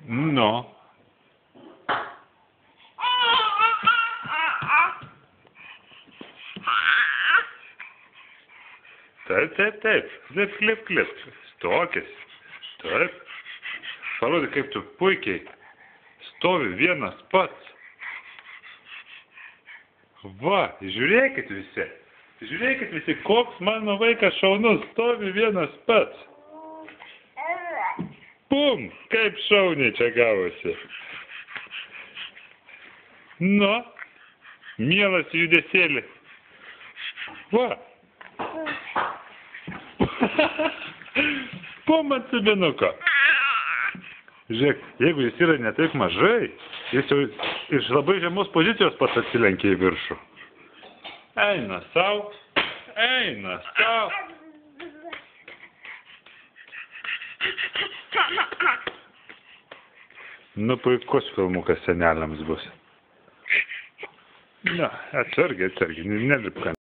Nu. Taip. Klip. Stokis. Taip. Parodyk, kaip tu puikiai stovi vienas pats. Va, žiūrėkit visi, koks mano vaikas šaunus, stovi vienas pats. Pum, kaip šauniai čia gavosi. Nu, mielas judesėlį. Va. Pum atsibinuko. Žiūrėk, jeigu jis yra ne taip mažai, jis jau iš labai žemos pozicijos pats atsilenkia į viršų. Eina sau. Nu, puikus filmukas seneliams bus. Na, atsargiai, nelipk.